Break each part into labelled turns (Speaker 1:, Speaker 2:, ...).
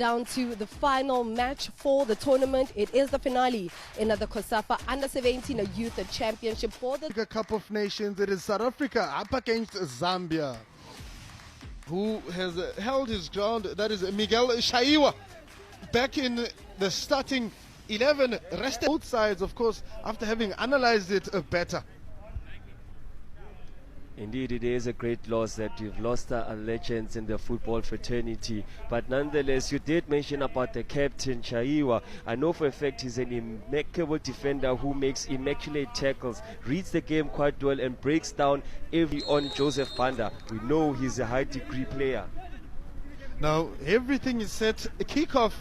Speaker 1: down to the final match for the tournament. It is the finale in the COSAFA U17 Youth Championship for the
Speaker 2: Africa Cup of Nations. It is South Africa up against Zambia, who has held his ground. That is Miguel Chaiwa back in the starting 11. Rested both sides, of course, after having analyzed it better.
Speaker 3: Indeed, it is a great loss that we've lost our legends in the football fraternity. But nonetheless, you did mention about the captain, Chaiwa. I know for a fact he's an immaculable defender who makes immaculate tackles, reads the game quite well, and breaks down every on Joseph Banda. We know he's a high-degree player.
Speaker 2: Now, everything is set. A kickoff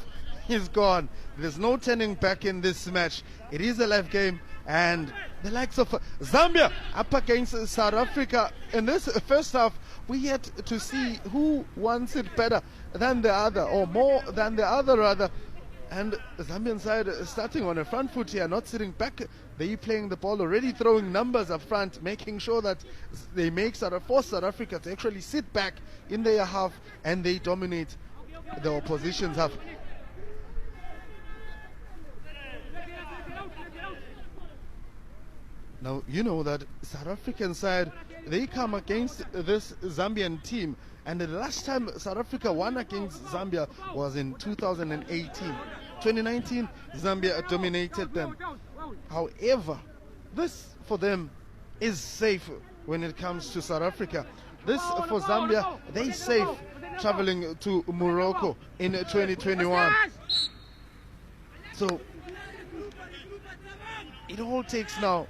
Speaker 2: is gone. There's no turning back in this match. It is a live game. And the likes of Zambia up against South Africa. In this first half, we had to see who wants it better than the other, or more than the other rather. And the Zambian side starting on a front foot here, not sitting back. They playing the ball, already throwing numbers up front, making sure that they force South Africa to actually sit back in their half, and they dominate the opposition's half. Now, you know that South African side, they come against this Zambian team. And the last time South Africa won against Zambia was in 2018. 2019, Zambia dominated them. However, this for them is safe when it comes to South Africa. This for Zambia, they safe traveling to Morocco in 2021. So, it all takes now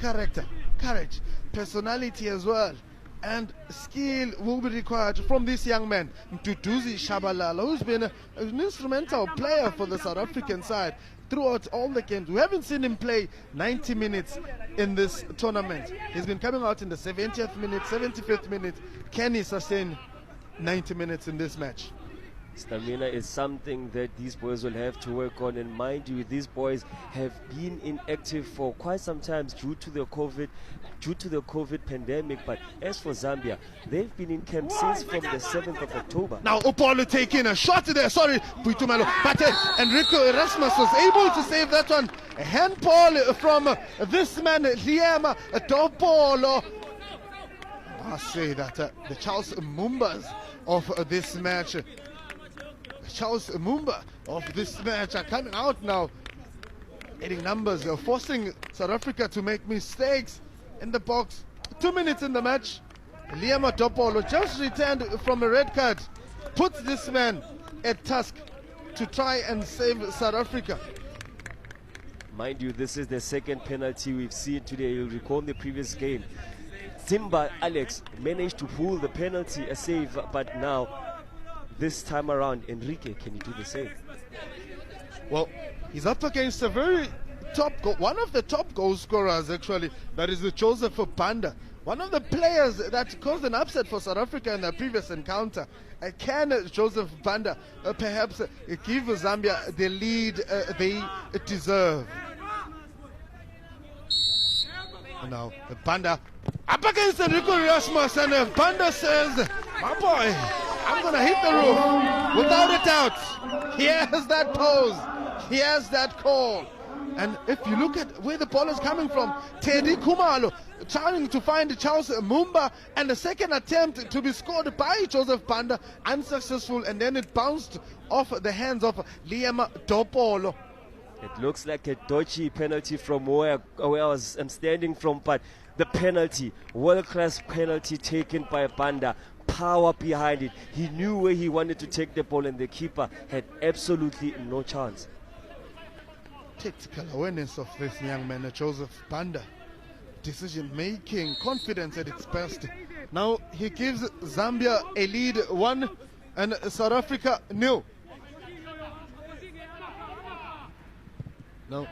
Speaker 2: character, courage, personality as well, and skill will be required from this young man, Mduduzi Shabalala, who's been an instrumental player for the South African side throughout all the games. We haven't seen him play 90 minutes in this tournament. He's been coming out in the 70th minute, 75th minute. Can he sustain 90 minutes in this match?
Speaker 3: Stamina is something that these boys will have to work on, and mind you, these boys have been inactive for quite some time due to the COVID pandemic. But as for Zambia, they've been in camp since from the 7th of October.
Speaker 2: Now Upolo taking a shot there, sorry, Puitumelo, but Enrico Erasmus was able to save that one. A handball from this man, Liam Dopolo. I say that the Charles Mumbas of this match, Charles Mumba of this match are coming out now, hitting numbers. They're forcing South Africa to make mistakes in the box. 2 minutes in the match. Liam Dopolo just returned from a red card, puts this man at task to try and save South Africa.
Speaker 3: Mind you, this is the second penalty we've seen today. You'll recall the previous game, Simba Alex managed to pull the penalty, a save, but now this time around, Enrique, can you do the same?
Speaker 2: Well, he's up against a very one of the top goal scorers actually, that is the Joseph Banda. One of the players that caused an upset for South Africa in their previous encounter. Can Joseph Banda perhaps give Zambia the lead they deserve? Now, Banda up against Enrico Erasmus, and Banda says, my boy, I'm going to hit the roof without a doubt. He has that pose. He has that call. And if you look at where the ball is coming from, Teddy Khumalo trying to find Charles Mumba, and the second attempt to be scored by Joseph Banda, unsuccessful, and then it bounced off the hands of Liam Dopolo.
Speaker 3: It looks like a dodgy penalty from where I'm standing from, but the penalty, world-class penalty taken by Banda. Power behind it. He knew where he wanted to take the ball, and the keeper had absolutely no chance.
Speaker 2: Tactical awareness of this young man, Joseph Banda. Decision making, confidence at its best. Now he gives Zambia a lead 1 and South Africa 0. Now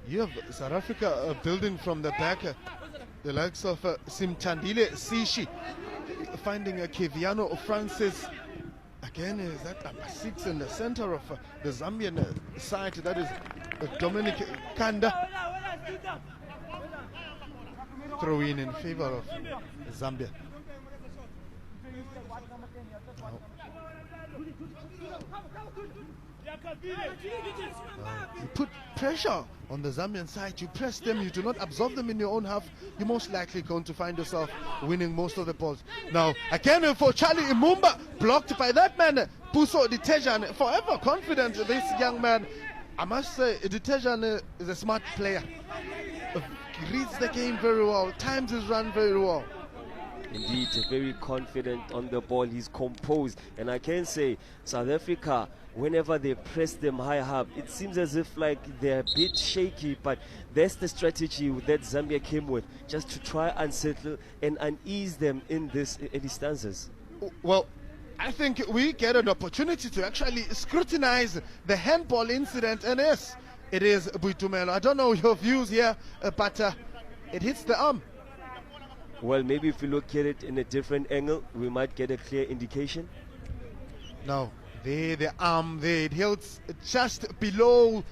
Speaker 2: you have South Africa building from the back. The likes of Simtandile Sishi finding a Keviano Francis. Again, is that number 6 in the center of the Zambian side? That is Dominic Kanda. Throw in favor of Zambia. Now, You put pressure on the Zambian side, you press them, you do not absorb them in your own half, you're most likely going to find yourself winning most of the balls. Now, again for Charlie Imumba, blocked by that man, Puso Ditejan, forever confident, this young man. I must say, Ditejan is a smart player. He reads the game very well, times his run very well.
Speaker 3: Indeed, very confident on the ball. He's composed, and I can say South Africa, whenever they press them high up, it seems as if like they're a bit shaky, but that's the strategy that Zambia came with, just to try and settle and unease them in these stances.
Speaker 2: Well, I think we get an opportunity to actually scrutinize the handball incident, and yes, it is Boitumelo. I don't know your views here, but it hits the arm.
Speaker 3: Well, maybe if we look at it in a different angle, we might get a clear indication.
Speaker 2: No, there, the arm there, it hits just below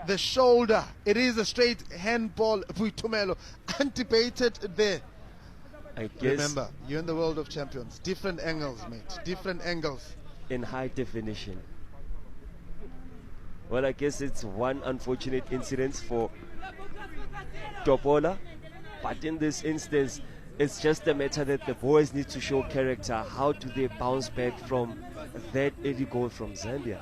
Speaker 2: the shoulder. It is a straight handball, Boitumelo, undebated there.
Speaker 3: I guess.
Speaker 2: Remember, you're in the world of champions. Different angles, mate. Different angles.
Speaker 3: In high definition. Well, I guess it's one unfortunate incident for Topola, but in this instance, it's just a matter that the boys need to show character. How do they bounce back from that early goal from Zambia?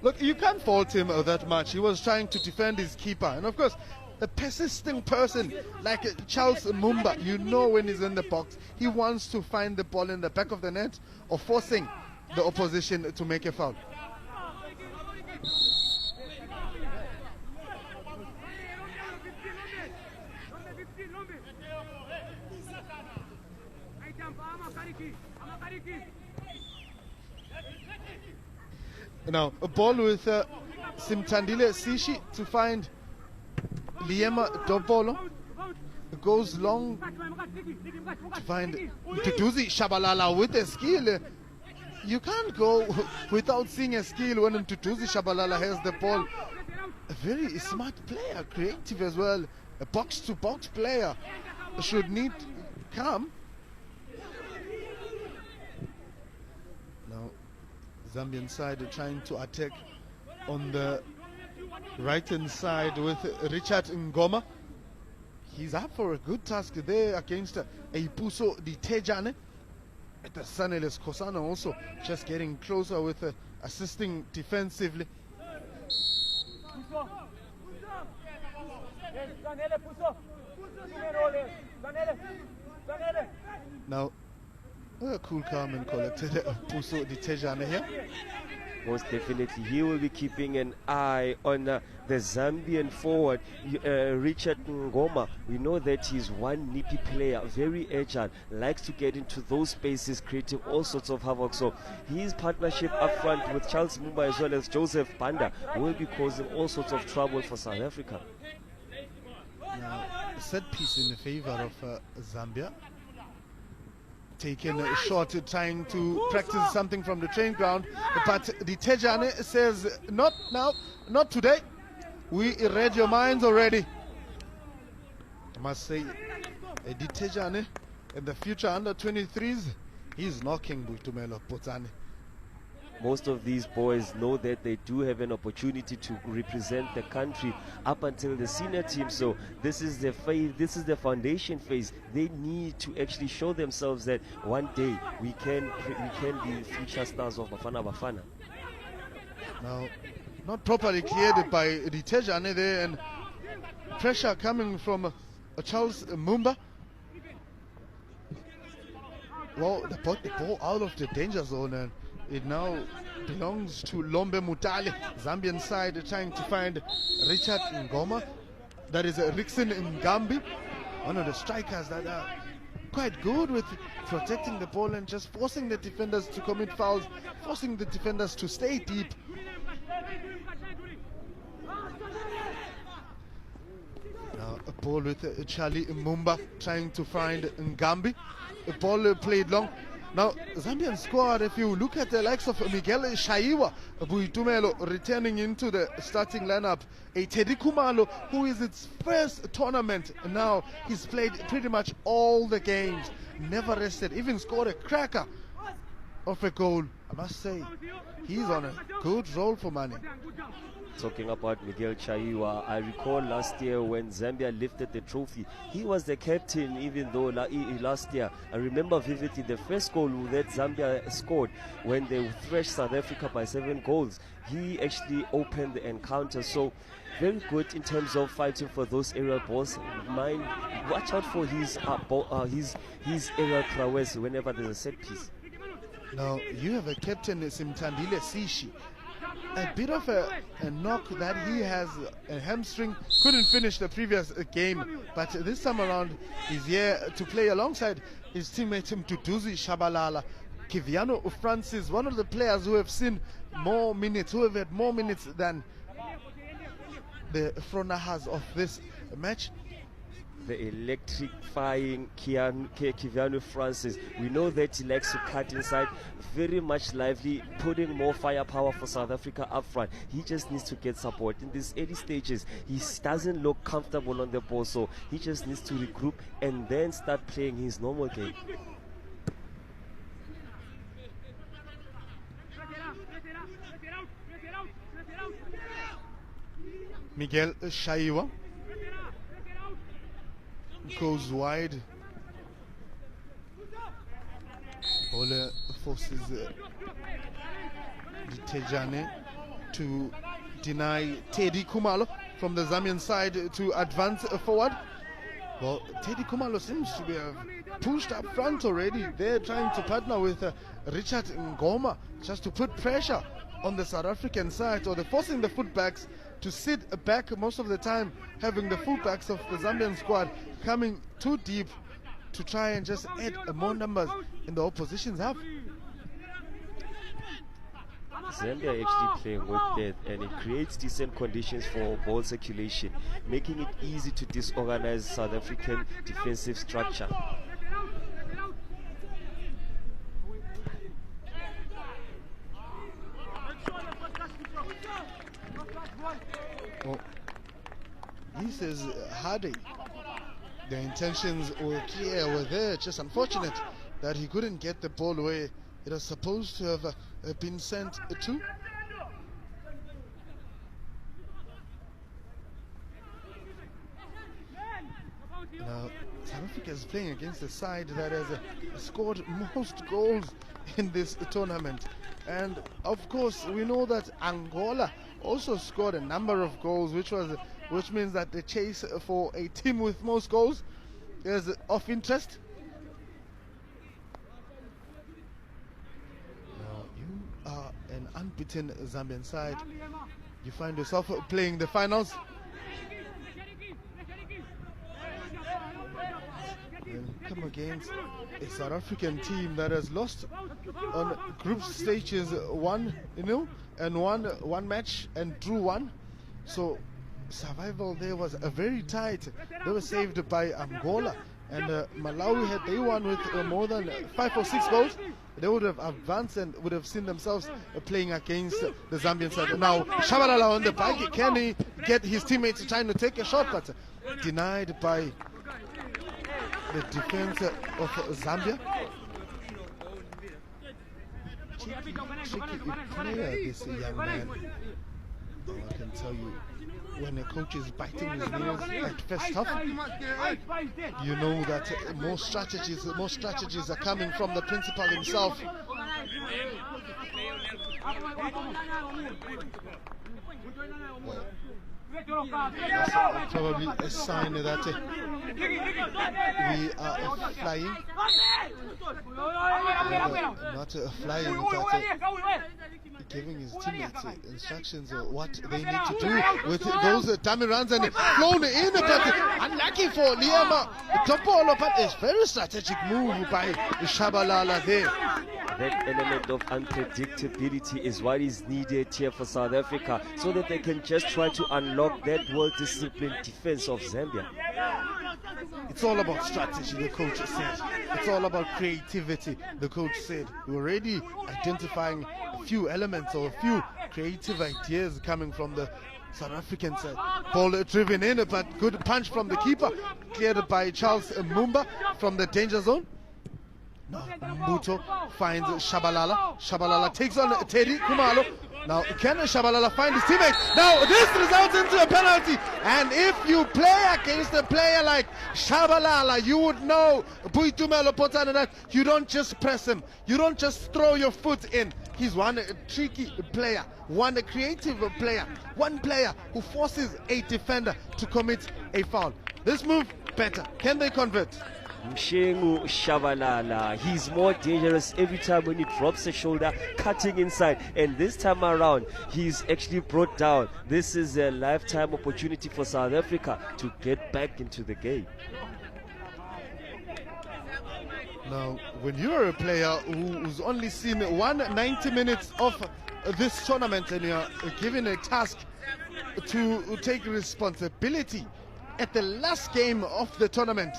Speaker 2: Look, you can't fault him that much. He was trying to defend his keeper. And of course, a persisting person like Charles Mumba, you know when he's in the box, he wants to find the ball in the back of the net or forcing the opposition to make a foul. Now, a ball with Simtandile Sishi to find Liema Dobolo. Goes long to find Tutuzi Shabalala with a skill. You can't go without seeing a skill when Tutuzi Shabalala has the ball. A very smart player, creative as well. A box-to-box player should need come. Now, Zambian side are trying to attack on the right-hand side with Richard Ngoma. He's up for a good task there against Eipuso Ditejane. The Saneles Kosana also just getting closer with assisting defensively. Now, cool, calm and collected Puso Ditejane here.
Speaker 3: Most definitely, he will be keeping an eye on the Zambian forward, Richard Ngoma. We know that he's one nippy player, very agile, likes to get into those spaces, creating all sorts of havoc. So his partnership up front with Charles Mumba as well as Joseph Banda will be causing all sorts of trouble for South Africa.
Speaker 2: Now, a set piece in favor of Zambia. Taking a shot, trying to practice something from the training ground, but Ditejane says, not now, not today. We read your minds already. I must say, Ditejane in the future under 23s, he's knocking Boitumelo Potsane.
Speaker 3: Most of these boys know that they do have an opportunity to represent the country up until the senior team. So this is the phase, this is the foundation phase. They need to actually show themselves that one day we can be future stars of Bafana Bafana.
Speaker 2: Now, not properly cleared by Ditejane there, and pressure coming from Charles Mumba. Well, they brought the ball out of the danger zone, and it now belongs to Lombe Mutale. Zambian side trying to find Richard Ngoma. That is Rickson N'gambi, one of the strikers that are quite good with protecting the ball and just forcing the defenders to commit fouls, forcing the defenders to stay deep. Now a ball with Charlie Mumba trying to find N'gambi. A ball played long. Now, Zambian squad, if you look at the likes of Miguel Chaiwa, Boitumelo returning into the starting lineup, a Teddy Khumalo, who is its first tournament now. He's played pretty much all the games, never rested, even scored a cracker of a goal. I must say, he's on a good roll for money.
Speaker 3: Talking about Miguel Chaiwa, I recall last year when Zambia lifted the trophy, he was the captain even though last year. I remember vividly the first goal that Zambia scored when they thrashed South Africa by 7 goals. He actually opened the encounter, so very good in terms of fighting for those aerial balls. Watch out for his aerial prowess whenever there's a set piece.
Speaker 2: Now, you have a captain, Simtandile Sishi. A bit of a knock that he has a hamstring, couldn't finish the previous game, but this time around he's here to play alongside his teammate Mduduzi Shabalala. Kiviano Francis, one of the players who have seen more minutes, who have had more minutes than the Fronahas of this match.
Speaker 3: The electrifying Kiviano Francis. We know that he likes to cut inside, very much lively, putting more firepower for South Africa up front. He just needs to get support. In these early stages, he doesn't look comfortable on the ball, so he just needs to regroup and then start playing his normal game.
Speaker 2: Miguel Chaiwa goes wide. Ole forces Tejane to deny Teddy Khumalo from the Zambian side to advance forward. Well, Teddy Khumalo seems to be pushed up front already. They're trying to partner with Richard Ngoma just to put pressure on the South African side, or they're forcing the fullbacks to sit back most of the time, having the fullbacks of the Zambian squad coming too deep to try and just add more numbers in the opposition's half.
Speaker 3: Zambia actually playing with that, and it creates decent conditions for ball circulation, making it easy to disorganize South African defensive structure.
Speaker 2: Well, he says Hardy, the intentions were clear, were there, just unfortunate that he couldn't get the ball where it was supposed to have been sent to. Now, South Africa is playing against a side that has scored most goals in this tournament. And of course, we know that Angola also scored a number of goals, which means that the chase for a team with most goals is of interest. Now, you are an unbeaten Zambian side. You find yourself playing the finals. And come against a South African team that has lost on group stages 1-0 and one match and drew 1. So survival there was very tight. They were saved by Angola, and Malawi, had they won with more than 5 or 6 goals, they would have advanced and would have seen themselves playing against the Zambian side. Now Shabalala on the back, can he get his teammates trying to take a shot, but denied by the defense of Zambia. Tricky player, this young man. Oh, I can tell you, when a coach is biting his nails at first half, you know that more strategies are coming from the principal himself. Well, that's probably a sign that we are flying. Not flying, but giving his teammates instructions of what they need to do with those dummy runs, and flown in, but unlucky for Liama Topolo, but a very strategic move by Shabalala there.
Speaker 3: That element of unpredictability is what is needed here for South Africa, so that they can just try to unlock that well-disciplined defense of Zambia.
Speaker 2: It's all about strategy, the coach said. It's all about creativity, the coach said. We're already identifying a few elements or a few creative ideas coming from the South African side. Ball driven in, but good punch from the keeper, cleared by Charles Mumba from the danger zone. Now Mbuto finds Shabalala. Shabalala takes on Teddy Khumalo. Now can Shabalala find his teammate? Now this results into a penalty. And if you play against a player like Shabalala, you would know, Boitumelo Potana, that you don't just press him. You don't just throw your foot in. He's one tricky player, one creative player, one player who forces a defender to commit a foul. This move better. Can they convert?
Speaker 3: Mshengu Shabalala, he's more dangerous every time when he drops the shoulder, cutting inside. And this time around, he's actually brought down. This is a lifetime opportunity for South Africa to get back into the game.
Speaker 2: Now, when you're a player who's only seen 190 minutes of this tournament and you're given a task to take responsibility at the last game of the tournament,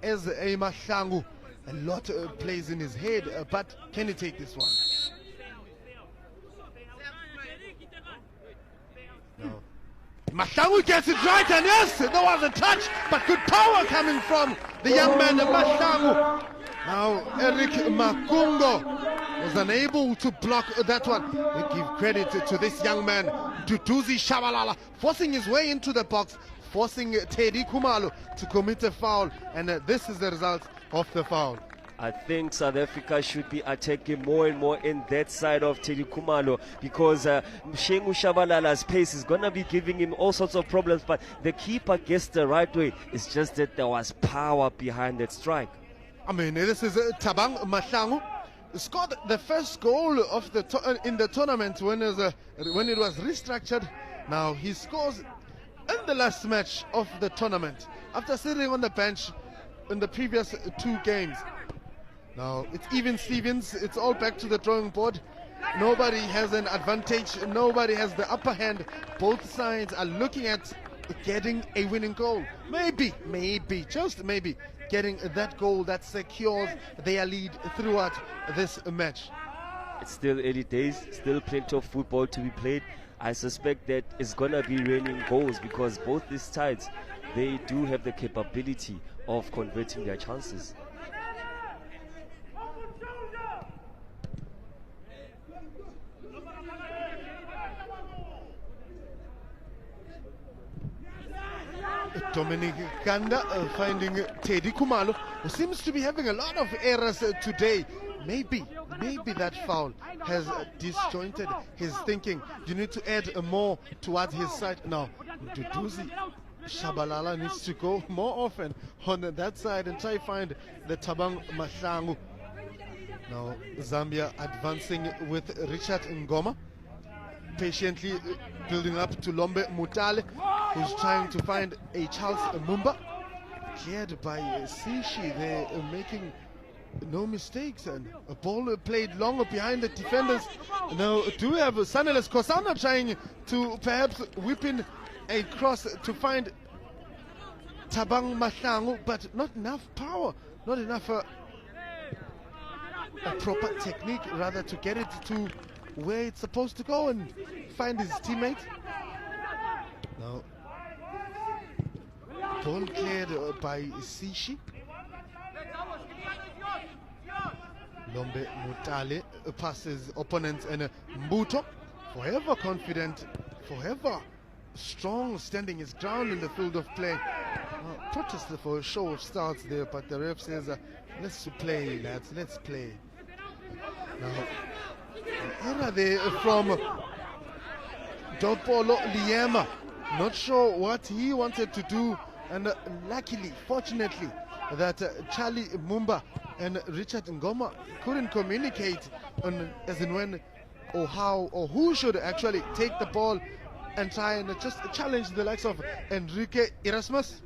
Speaker 2: as a Mahlangu, a lot plays in his head, but can he take this one? No. Mahlangu gets it right, and yes, there was a touch, but good power coming from the young man, Mahlangu. Now, Eric Makungo was unable to block that one. We give credit to this young man, Duduzi Shabalala, forcing his way into the box, forcing Teddy Khumalo to commit a foul, and this is the result of the foul.
Speaker 3: I think South Africa should be attacking more and more in that side of Teddy Khumalo, because Mshengu Shabalala's pace is going to be giving him all sorts of problems, but the keeper gets the right way. It's just that there was power behind that strike.
Speaker 2: I mean, this is Thabang Mahlangu, scored the first goal of the in the tournament when it was restructured. Now he scores in the last match of the tournament after sitting on the bench in the previous two games. Now it's even Stevens, it's all back to the drawing board. Nobody has an advantage, nobody has the upper hand. Both sides are looking at getting a winning goal. Maybe, just maybe, getting that goal that secures their lead throughout this match.
Speaker 3: It's still early days, still plenty of football to be played. I suspect that it's going to be raining goals, because both these sides, they do have the capability of converting their chances.
Speaker 2: Dominic Kanda finding Teddy Khumalo, who seems to be having a lot of errors today. Maybe that foul has disjointed his thinking. You need to add more towards his side. Now, Duduzi Shabalala needs to go more often on that side and try to find the Thabang Mahlangu. Now, Zambia advancing with Richard Ngoma, patiently building up to Lombe Mutale, who's trying to find a Charles Mumba. Cleared by Sishi. They're making no mistakes, and a ball played longer behind the defenders. Now, do we have Saneles Kosana trying to perhaps whip in a cross to find Thabang Mahlangu, but not enough power, not enough a proper technique, rather, to get it to where it's supposed to go and find his teammate. Now, ball cleared by Sishi. Lombe Mutale passes opponents, and Mbuto, forever confident, forever strong, standing his ground in the field of play. Protest for a show of starts there, but the ref says, let's play, lads, let's play. Now, error there from Dopolo Liema. Not sure what he wanted to do, and luckily, fortunately, that Charlie Mumba and Richard Ngoma couldn't communicate on as in when or how or who should actually take the ball and try and just challenge the likes of Enrique Erasmus.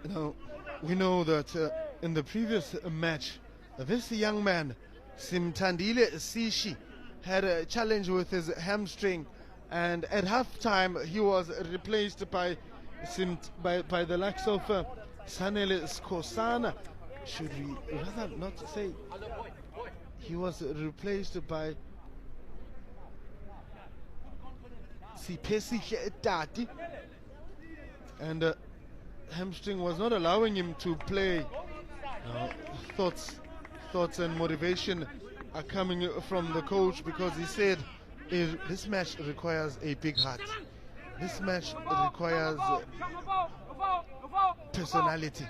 Speaker 2: Now, we know that in the previous match, this young man, Simtandile Sishi, had a challenge with his hamstring, and at halftime he was replaced by seemed by the likes of Sanele Skosana. Should we rather not say he was replaced by Sipesi Tati, and hamstring was not allowing him to play. Thoughts and motivation are coming from the coach, because he said this match requires a big heart. This match requires personality.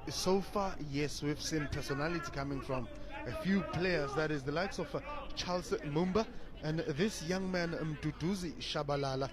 Speaker 2: So far, yes, we've seen personality coming from a few players, that is the likes of Charles Mumba and this young man Mduduzi Shabalala.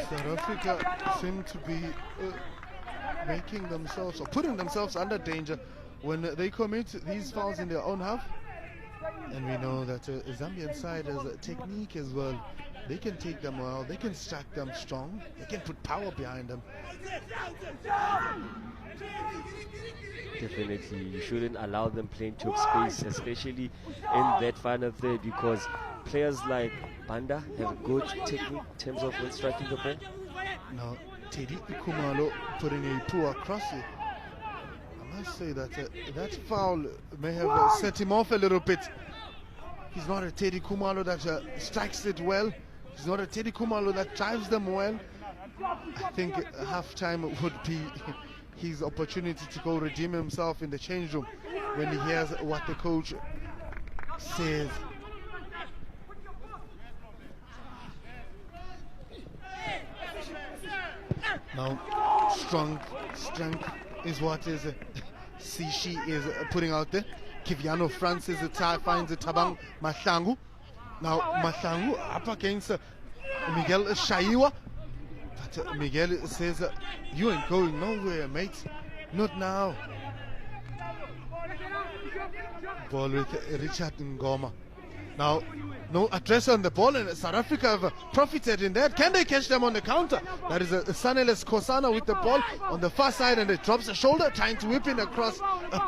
Speaker 2: South Africa seem to be making themselves or putting themselves under danger when they commit these fouls in their own half. And we know that Zambian side has a technique as well. They can take them well, they can stack them strong, they can put power behind them.
Speaker 3: Definitely, you shouldn't allow them playing top space, especially in that final third, because players like Banda have good technique in terms of when striking the ball.
Speaker 2: Now, Teddy Khumalo putting a poor cross. I must say that that foul may have set him off a little bit. He's not a Teddy Khumalo that strikes it well. He's not a Teddy Khumalo that drives them well. I think halftime would be his opportunity to go redeem himself in the change room when he hears what the coach says. Now, strength is what is Sishi is putting out there. Kiviano Francis finds Tabang Mahlangu. Now Mahlangu up against Miguel Chaiwa. But Miguel says, you ain't going nowhere, mate. Not now. Ball with Rickson N'gambi. Now, no address on the ball, and South Africa have profited in that. Can they catch them on the counter? That is Sanele Skosana with the ball on the far side, and it drops the shoulder, trying to whip in across,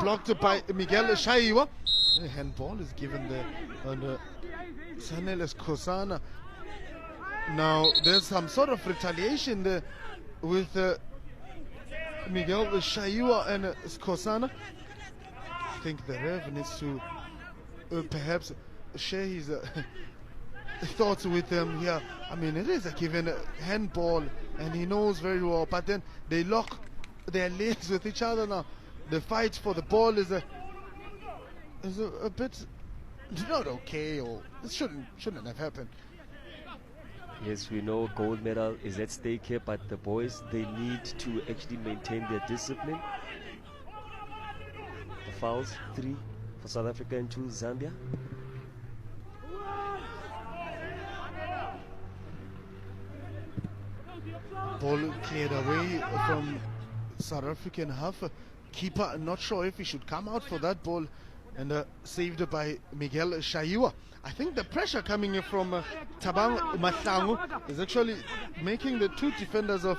Speaker 2: blocked by Miguel Chaiwa. The handball is given there on Sanele Skosana. Now, there's some sort of retaliation there with Miguel Chaiwa and Skosana. I think the ref needs to perhaps share his thoughts with them here. I mean, it is a given handball, and he knows very well, but then they lock their legs with each other now. The fight for the ball is a bit not okay, or it shouldn't have happened.
Speaker 3: Yes, we know gold medal is at stake here, but the boys, they need to actually maintain their discipline. The fouls, 3 for South Africa and 2 Zambia.
Speaker 2: Ball cleared away from South African half. Keeper not sure if he should come out for that ball, and saved by Miguel Chaiwa. I think the pressure coming from Tabang Mahlangu is actually making the 2 defenders of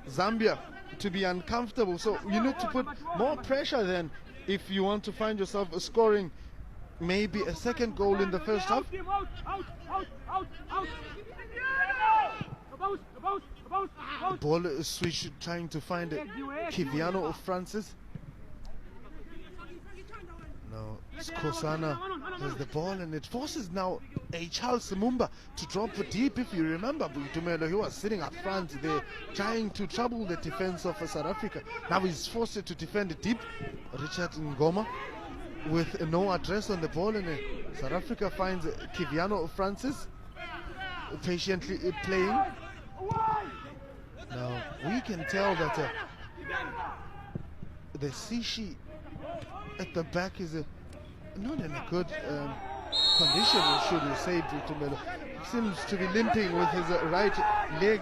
Speaker 2: Zambia to be uncomfortable. So you need to put more pressure then if you want to find yourself scoring maybe a second goal in the first half. Ball switch, trying to find Kiviano Francis. Now Skosana has the ball, and it forces now a Charles Mumba to drop deep. If you remember, Buitumelo, he was sitting up front there trying to trouble the defense of South Africa. Now he's forced to defend deep. Rickson N'gambi with no address on the ball, and South Africa finds Kiviano Francis patiently playing. Now we can tell that the Sishi at the back is not in a good condition, should we say. Seems to be limping with his right leg.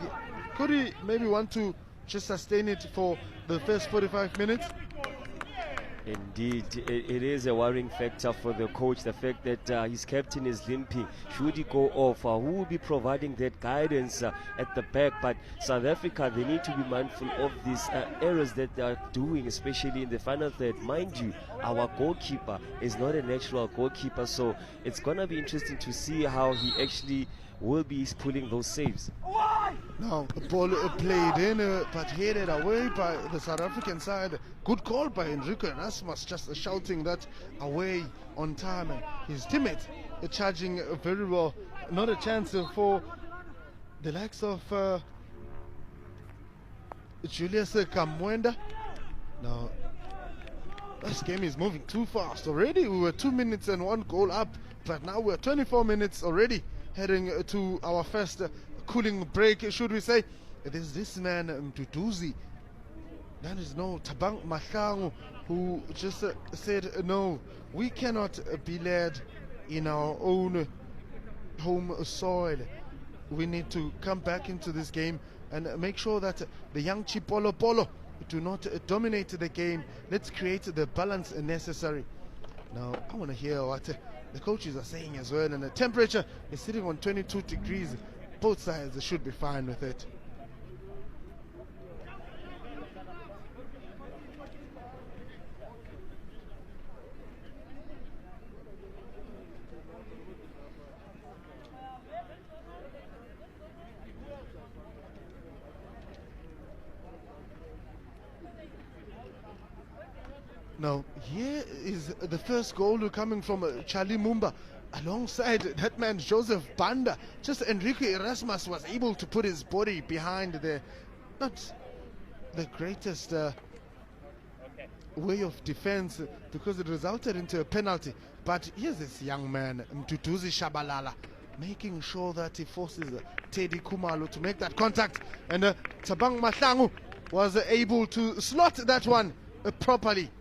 Speaker 2: Could he maybe want to just sustain it for the first 45 minutes?
Speaker 3: Indeed, it is a worrying factor for the coach, the fact that his captain is limping. Should he go off, who will be providing that guidance at the back? But South Africa, they need to be mindful of these errors that they are doing, especially in the final third. Mind you, our goalkeeper is not a natural goalkeeper, so it's going to be interesting to see how he actually will be pulling those saves.
Speaker 2: Now, the ball played in, but headed away by the South African side. Good call by Enrico Erasmus, just shouting that away on time. And his teammates charging very well. Not a chance for the likes of Julius Kamwenda. Now, this game is moving too fast. Already we were 2 minutes and 1 goal up, but now we're 24 minutes already heading to our first cooling break, should we say. There's this man Mduduzi, there is no Tabang Mahlangu, who just said no, we cannot be led in our own home soil. We need to come back into this game and make sure that the young Chipolo Polo do not dominate the game. Let's create the balance necessary. Now I want to hear what the coaches are saying as well, and the temperature is sitting on 22 degrees. Both sides should be fine with it. Now, here is the first goal coming from Charlie Mumba. Alongside that man, Joseph Banda. Just Enrique Erasmus was able to put his body behind the, not the greatest way of defense, because it resulted into a penalty. But here's this young man, Mduduzi Shabalala, making sure that he forces Teddy Khumalo to make that contact. And Tabang Mahlangu was able to slot that one properly.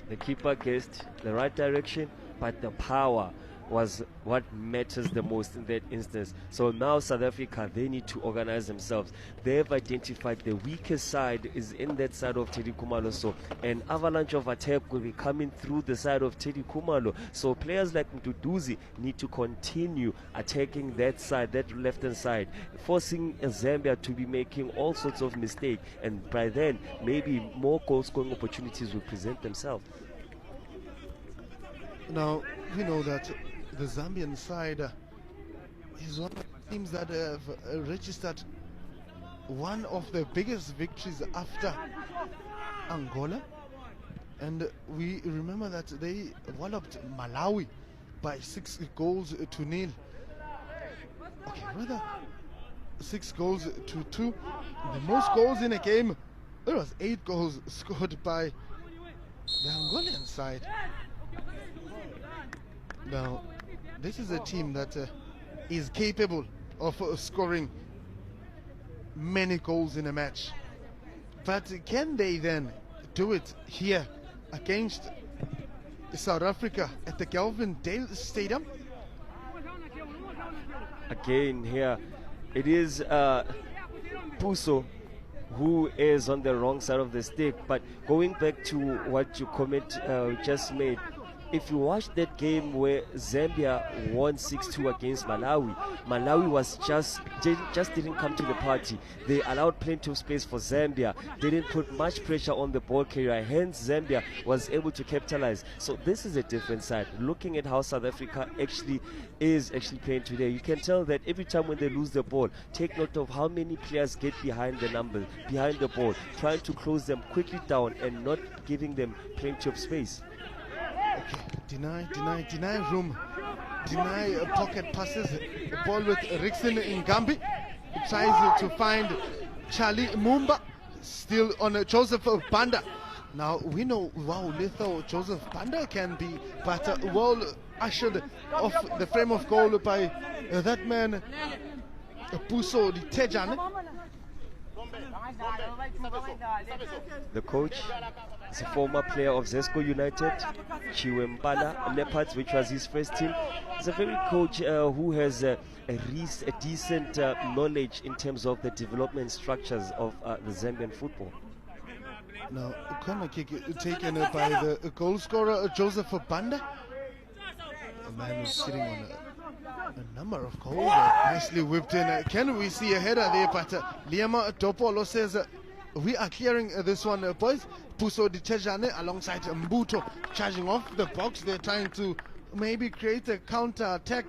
Speaker 3: The keeper guessed the right direction, but the power was what matters the most in that instance. So now South Africa, they need to organize themselves. They've identified the weakest side is in that side of Teddy Khumalo. So an avalanche of attack will be coming through the side of Teddy Khumalo. So players like Mduduzi need to continue attacking that side, that left-hand side, forcing Zambia to be making all sorts of mistakes. And by then, maybe more goal-scoring opportunities will present themselves.
Speaker 2: Now, we know that the Zambian side is one of the teams that have registered one of the biggest victories after Angola. And we remember that they walloped Malawi by 6 goals to 0. Okay, rather 6 goals to 2. The most goals in a game, there was 8 goals scored by the Angolan side. Now, this is a team that is capable of scoring many goals in a match. But can they then do it here against South Africa at the Galvin Dale Stadium?
Speaker 3: Again here, it is Puso who is on the wrong side of the stick. But going back to what your comment just made, if you watch that game where Zambia won 6-2 against Malawi, Malawi was just didn't come to the party. They allowed plenty of space for Zambia, didn't put much pressure on the ball carrier, hence Zambia was able to capitalize. So this is a different side. Looking at how South Africa is playing today, you can tell that every time when they lose the ball, take note of how many players get behind the ball, trying to close them quickly down and not giving them plenty of space.
Speaker 2: Okay, deny room, deny pocket passes. The ball with Rickson N'gambi. He tries to find Charlie Mumba, still on Joseph Banda. Now we know how lethal Joseph Banda can be, but well ushered off the frame of goal by that man, Puso Tejan.
Speaker 3: The coach He's a former player of Zesco United, Chiwembala Leopards, which was his first team. He's a very coach who has a decent knowledge in terms of the development structures of the Zambian football.
Speaker 2: Now, corner kick taken by the goal scorer, Joseph Banda. A man who's sitting on a number of goals. Nicely whipped in. Can we see a header there? But Liama Topolo says, we are clearing this one, boys. Puso Di Tejane alongside Mbuto charging off the box. They're trying to maybe create a counter attack.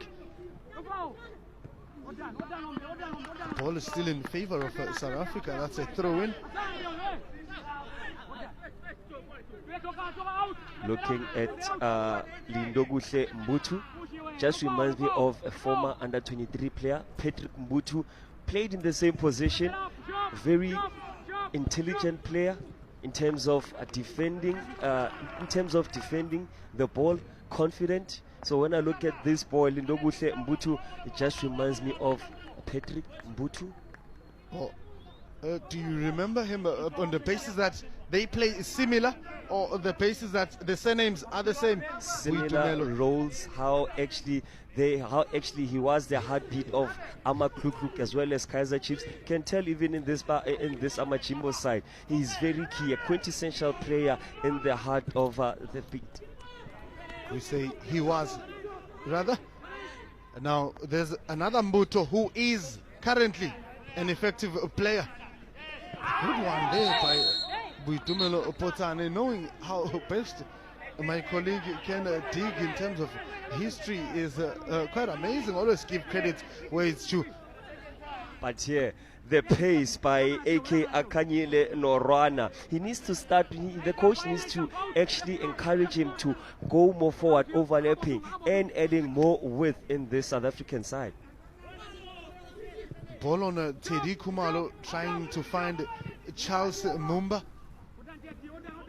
Speaker 2: Ball is still in favor of South Africa. That's a throw in.
Speaker 3: Looking at Lindoguhle Mbutu, just reminds me of a former under-23 player, Patrick Mbutu. Played in the same position, very intelligent player in terms of defending, the ball, confident. So when I look at this boy, Lindoguhle Mbutu, it just reminds me of Patrick Mbutu.
Speaker 2: Oh, do you remember him on the basis that they play similar, or the basis that the surnames are the same?
Speaker 3: Similar roles, how actually he was the heartbeat of Amakluk as well as Kaiser Chiefs. Can tell even in this Amachimbo side, he's very key, a quintessential player in the heart of the beat.
Speaker 2: We say he was, rather. Now there's another Mbuto who is currently an effective player. Good one there by Buitumelo Potane, knowing how best my colleague can dig in terms of history is quite amazing. Always give credit where it's due.
Speaker 3: But here, the pace by AK Akanyile Norwana, he needs to start, the coach needs to actually encourage him to go more forward, overlapping and adding more width in this South African side.
Speaker 2: Ball on Teddy Khumalo trying to find Charles Mumba.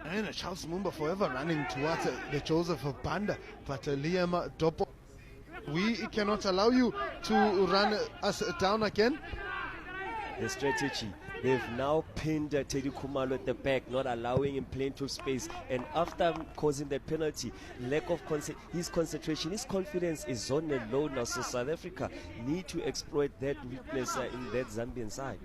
Speaker 2: And Charles Mumba forever running towards the Joseph Banda. But Liam Dopo, we cannot allow you to run us down again.
Speaker 3: The strategy, they've now pinned Teddy Khumalo at the back, not allowing him plenty of space. And after causing that penalty, lack of his concentration, his confidence is on a low now. So South Africa need to exploit that weakness in that Zambian side.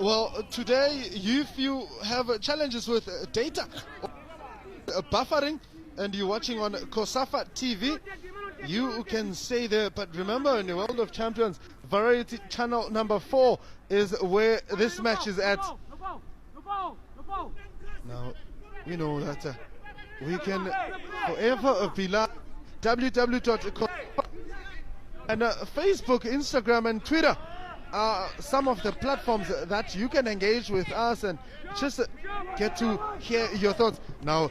Speaker 2: Well, today, if you have challenges with data, buffering, and you're watching on COSAFA TV, you can stay there. But remember, in the World of Champions, Variety Channel number 4 is where this match is at. Now, we know that we can forever be live. www.cosafa and Facebook, Instagram, and Twitter are some of the platforms that you can engage with us and just get to hear your thoughts. Now,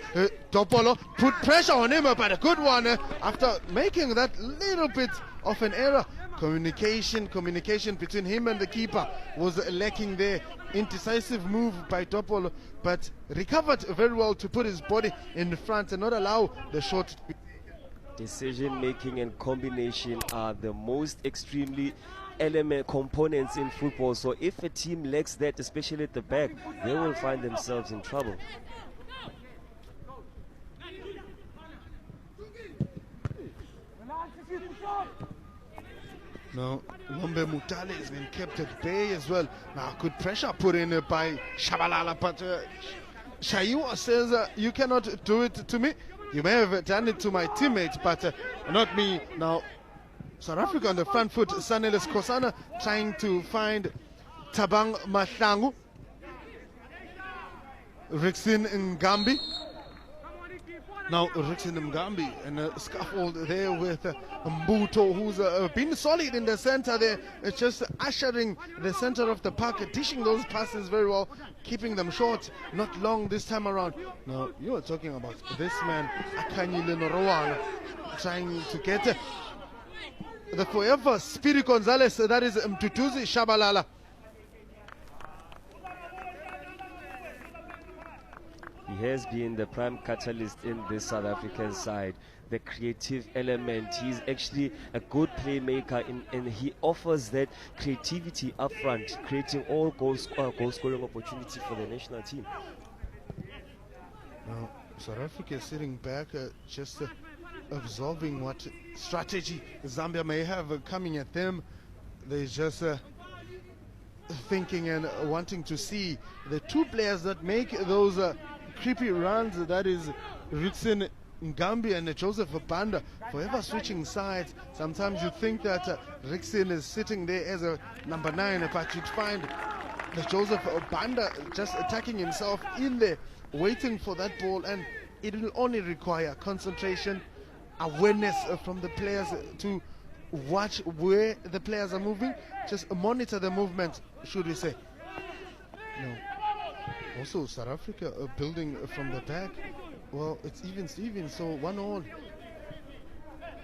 Speaker 2: Topolo put pressure on him, but a good one after making that little bit of an error. Communication between him and the keeper was lacking there. Indecisive move by Topolo, but recovered very well to put his body in front and not allow the shot to be.
Speaker 3: Decision making and combination are the most extremely components in football. So if a team lacks that, especially at the back, they will find themselves in trouble.
Speaker 2: Now, Lombe Mutale has been kept at bay as well. Now, good pressure put in by Shabalala, but Chaiwa says, you cannot do it to me. You may have done it to my teammates, but not me. Now, South Africa on the front foot. Sanelis Kosana trying to find Tabang Mahlangu. Rickson N'gambi. Now Rickson N'gambi and a scaffold there with Mbuto, who's been solid in the center there. It's just ushering the center of the park, dishing those passes very well, keeping them short, not long this time around. Now you are talking about this man, Akanyile Norwana, trying to get the forever Speedy Gonzalez, that is Mtutuzi Shabalala.
Speaker 3: has been the prime catalyst in this South African side. The creative element. He's actually a good playmaker, and he offers that creativity up front, creating all goal scoring opportunity for the national team.
Speaker 2: Now, South Africa is sitting back, just absorbing what strategy Zambia may have coming at them. They're just thinking and wanting to see the two players that make those creepy runs, that is Rickson N'gambi and Joseph Banda, forever switching sides. Sometimes you think that Rickson is sitting there as a number 9, but you'd find that Joseph Banda just attacking himself in there, waiting for that ball, and it will only require concentration, awareness from the players to watch where the players are moving, just monitor the movement, should we say. No. Also, South Africa building from the back. Well, it's even Steven, so 1-1.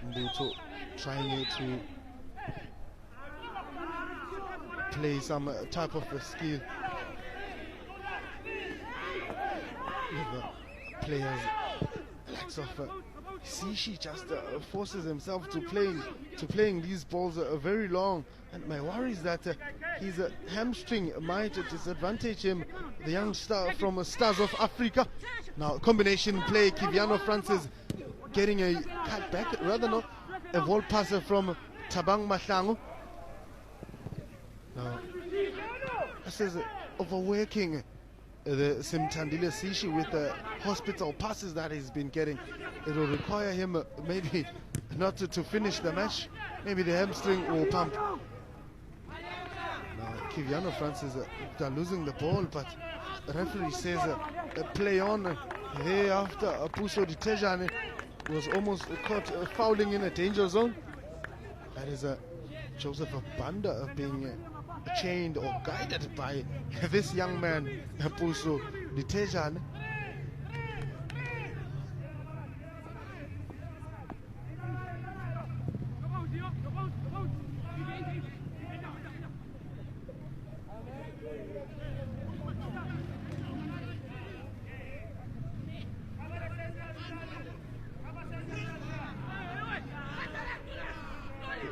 Speaker 2: Mbuto trying to play some type of a skill with the players. Likes of Sishi just forces himself to playing these balls very long, and my worry is that his hamstring might disadvantage him, the young star from Stars of Africa. Now combination play, Kiviano Francis getting a cut back, rather not a ball passer from Tabang Mahlangu. Now this is overworking the Simtandile Sishi with the hospital passes that he's been getting. It will require him maybe not to finish the match. Maybe the hamstring will pump. Now Kiviano Francis they're losing the ball, but the referee says play on. Thereafter Puso Ditejane was almost caught fouling in a danger zone. That is Joseph Banda being chained or guided by this young man, Puso Ditejane.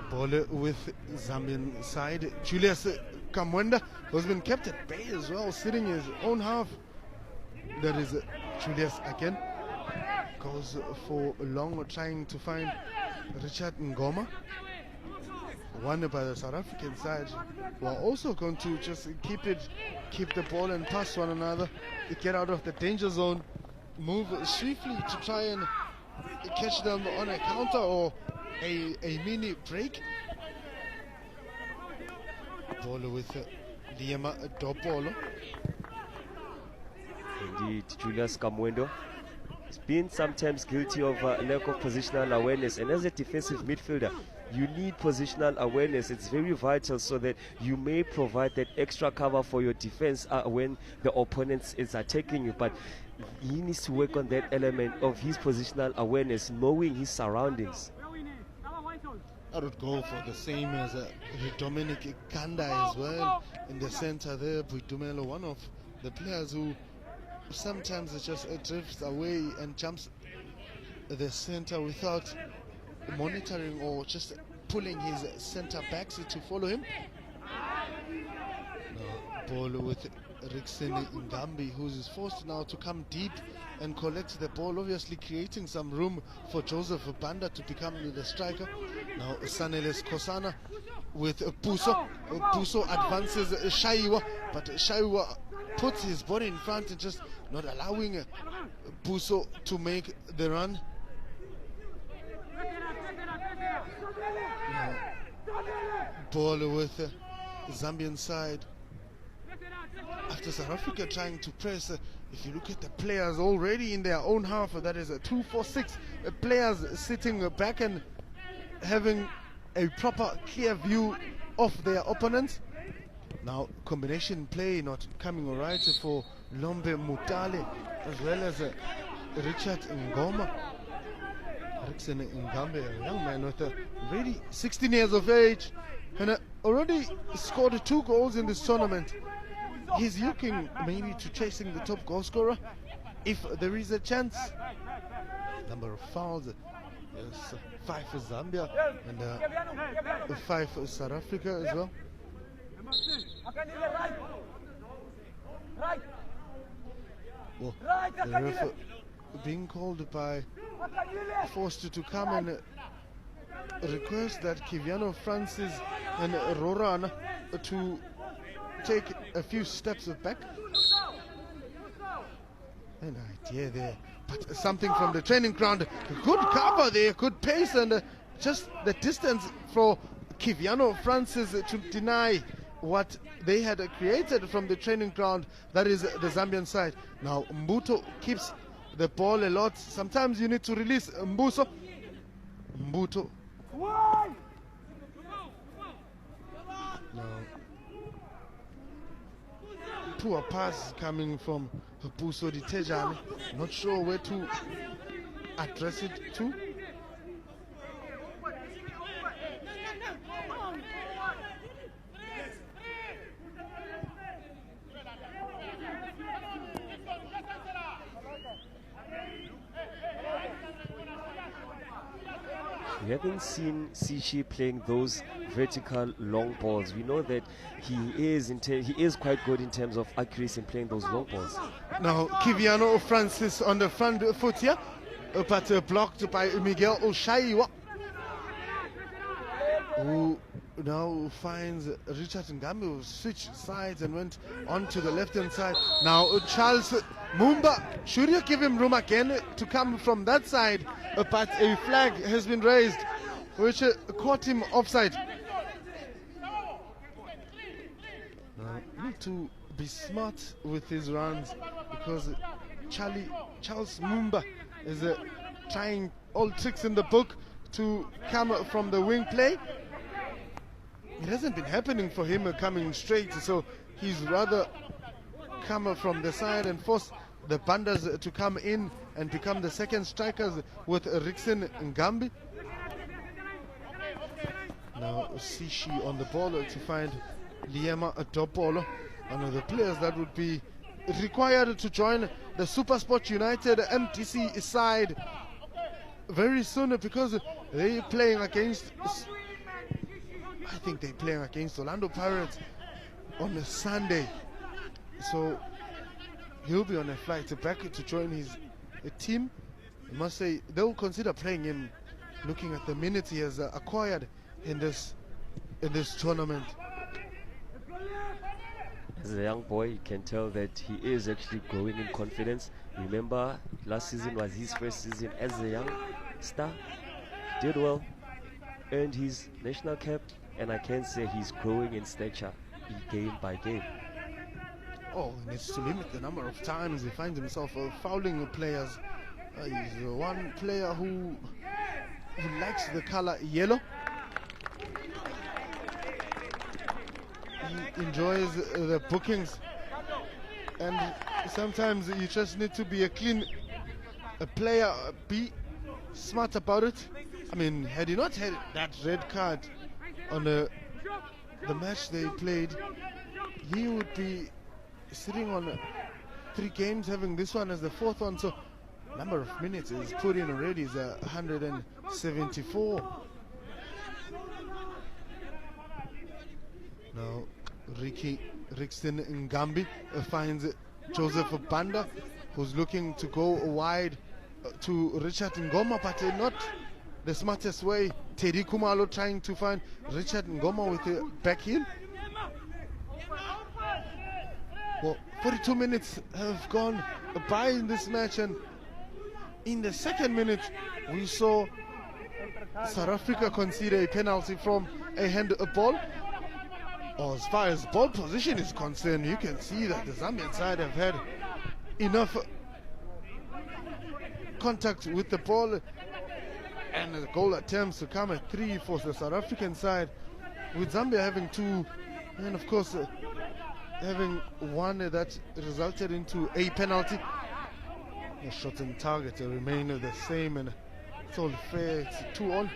Speaker 2: Ball with Zambian side. Julius Kamwenda, who's been kept at bay as well, sitting in his own half. That is Julius again. Goes for long, trying to find Richard Ngoma. One by the South African side. We're also going to just keep the ball and pass one another, get out of the danger zone, move swiftly to try and catch them on a counter or a mini break. Ball with Liema Dopolo.
Speaker 3: Indeed, Julius Kamwendo has been sometimes guilty of lack of positional awareness, and as a defensive midfielder you need positional awareness. It's very vital so that you may provide that extra cover for your defense when the opponent is attacking you, but he needs to work on that element of his positional awareness, knowing his surroundings.
Speaker 2: I would go for the same as Dominic Kanda as well in the center there. Buitumelo, one of the players who sometimes just drifts away and jumps the center without monitoring or just pulling his center backs to follow him. Ball with Rickson N'gambi, who is forced now to come deep and collect the ball, obviously creating some room for Joseph Banda to become the striker. Now Saneles Kosana with Puso. Puso advances Chaiwa, but Chaiwa puts his body in front and just not allowing Puso to make the run. Now, ball with Zambian side. After South Africa trying to press, if you look at the players already in their own half, that is 2-4-6 players sitting back and having a proper clear view of their opponents. Now combination play not coming alright for Lombe Mutale as well as Richard Ngoma. Rickson N'gambi, a young man with already 16 years of age and already scored 2 goals in this tournament. He's looking maybe to chasing the top goal scorer. if there is a chance. Number of fouls, yes, 5 for Zambia and 5 for South Africa as well. Well, the ref being called by forced to come and request that Kiviano Francis and Roran to take a few steps back. An idea there, but something from the training ground. Good cover there, good pace, and just the distance for Kiviano Francis to deny what they had created from the training ground. That is the Zambian side. Now Mbuto keeps the ball a lot. Sometimes you need to release Mbuso. Mbuto. Now, poor pass coming from Puso Di Tejane. Not sure where to address it to.
Speaker 3: We haven't seen Sishi playing those vertical long balls. We know that he is quite good in terms of accuracy in playing those long balls.
Speaker 2: Now Kiviano Francis on the front foot here, but blocked by Miguel Chaiwa, who now finds Rickson N'gambi, who switched sides and went on to the left hand side. Now Charles Mumba, should you give him room again to come from that side? But a flag has been raised which caught him offside. Now need to be smart with his runs, because Charles Mumba is trying all tricks in the book to come from the wing play. It hasn't been happening for him coming straight, so he's rather come from the side and force the Bandas to come in and become the second strikers with Rickson N'gambi. Now Sishi on the ball to find Liema Topolo, one of the players that would be required to join the SuperSport United MTC side very soon, because they're playing against, I think they're playing against Orlando Pirates on a Sunday. So he'll be on a flight back to join his team. I must say they'll consider playing him, looking at the minutes he has acquired in this tournament.
Speaker 3: As a young boy, you can tell that he is actually growing in confidence. Remember, last season was his first season as a young star. Did well, earned his national cap, and I can say he's growing in stature game by game.
Speaker 2: Oh, he needs to limit the number of times he finds himself fouling players. He's one player who likes the color yellow. He enjoys the bookings, and sometimes you just need to be a player, be smart about it. I mean, had he not had that red card on the match they played, he would be sitting on 3 games, having this one as the 4th one. So number of minutes he's put in already is 174. Now Rickson N'gambi finds Joseph Banda, who's looking to go wide to Richard Ngoma, but not the smartest way. Teddy Khumalo trying to find Richard Ngoma with the back heel. Well, 42 minutes have gone by in this match, and in the 2nd minute we saw South Africa concede a penalty from a handball. As far as ball position is concerned, you can see that the Zambian side have had enough contact with the ball, and the goal attempts to come at 3 for the South African side, with Zambia having 2, and of course having 1 that resulted into a penalty. The shots on target remain the same, and it's all fair. It's 2-all.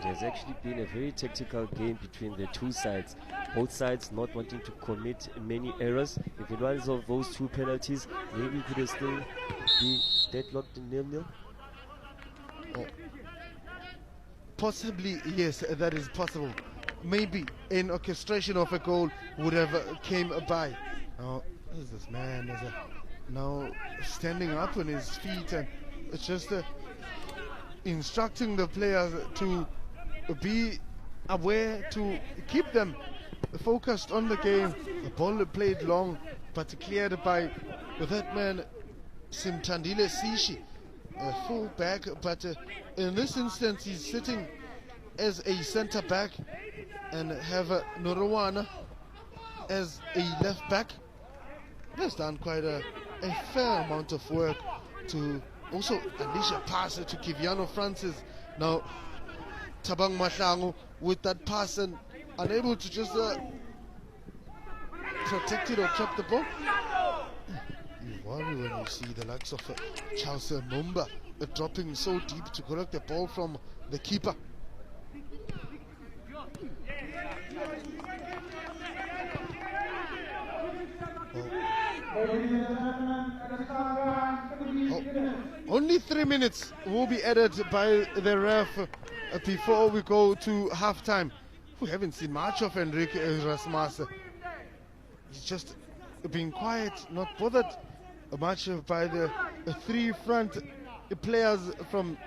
Speaker 3: It has actually been a very tactical game between the two sides. Both sides not wanting to commit many errors. If it was of those two penalties, maybe it could have still be deadlocked in 0-0.
Speaker 2: Oh. Possibly, yes, that is possible. Maybe an orchestration of a goal would have came by. Now, what is this man? Now standing up on his feet, and it's just instructing the players to be aware, to keep them focused on the game. The ball played long, but cleared by that man, Simtandile Sishi, a full back, but in this instance he's sitting as a centre back, and have Norowana as a left back. He's done quite a fair amount of work to also unleash a pass to Kiviano Francis. Now Tabang Mahlangu with that pass and unable to just protect it or trap the ball. You worry when you see the likes of Charles Mumba dropping so deep to collect the ball from the keeper. Only 3 minutes will be added by the ref before we go to halftime. We haven't seen much of Enrique Rasmussen. He's just been quiet, not bothered much by the three front players from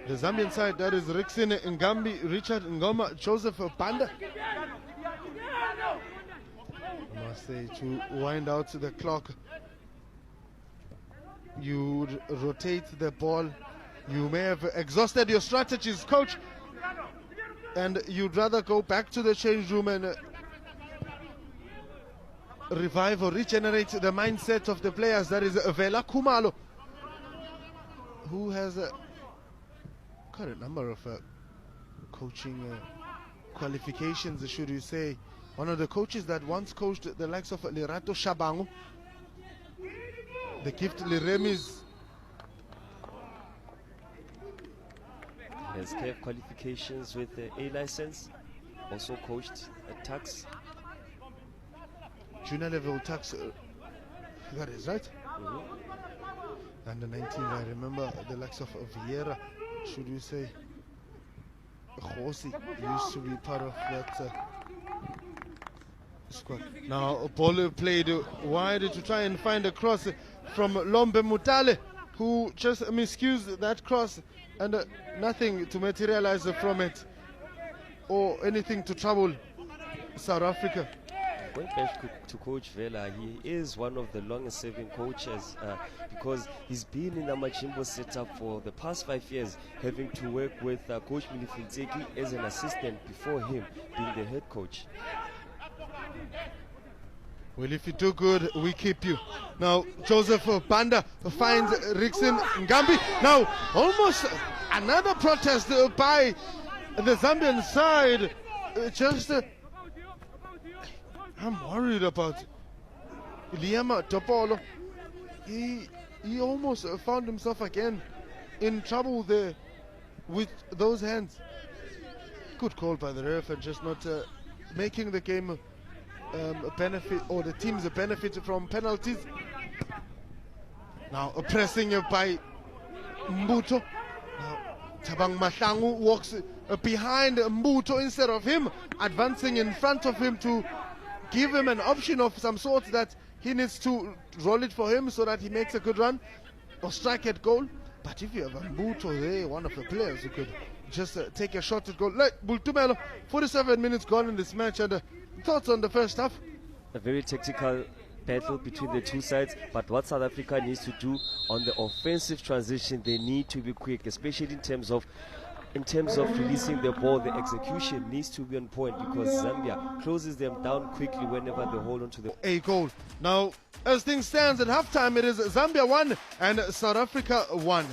Speaker 2: the Zambian side. That is Rickson N'gambi, Richard Ngoma, Joseph Banda. I must say, to wind out the clock, you rotate the ball. You may have exhausted your strategies, coach, and you'd rather go back to the change room and revive or regenerate the mindset of the players. That is Vela Khumalo, who has quite a number of coaching qualifications, should you say. One of the coaches that once coached the likes of Lerato Shabangu, the gift Liremis.
Speaker 3: Has KF qualifications with the A license, also coached at Tax.
Speaker 2: Junior level Tax, that is right. Under 19, I remember the likes of Vieira, should you say. Khosi used to be part of that squad. Now ball played wide to try and find a cross from Lombe Mutale, who just miscued that cross, and nothing to materialize from it or anything to trouble South Africa.
Speaker 3: Going back to Coach Vela, he is one of the longest serving coaches because he's been in the Amachimbo setup for the past 5 years, having to work with Coach Milifintseki as an assistant before him being the head coach.
Speaker 2: Well, if you do good, we keep you. Now, Joseph Banda finds Rickson N'gambi. Now, almost another protest by the Zambian side. I'm worried about Liama Topolo. He almost found himself again in trouble there with those hands. Good call by the ref, and just not making the game benefit, or the teams benefit from penalties. Now pressing by Mbuto. Now Tabang Mahlangu walks behind Mbuto instead of him, advancing in front of him to give him an option of some sort that he needs to roll it for him so that he makes a good run or strike at goal. But if you have a Mbuto there, one of the players who could just take a shot at goal. Like Bultumelo, 47 minutes gone in this match, and thoughts on the first half?
Speaker 3: A very tactical battle between the two sides, but what South Africa needs to do on the offensive transition, they need to be quick, especially in terms of releasing the ball. The execution needs to be on point, because Zambia closes them down quickly whenever they hold on to the
Speaker 2: goal. Now, as things stand at halftime, it is Zambia 1 and South Africa 1.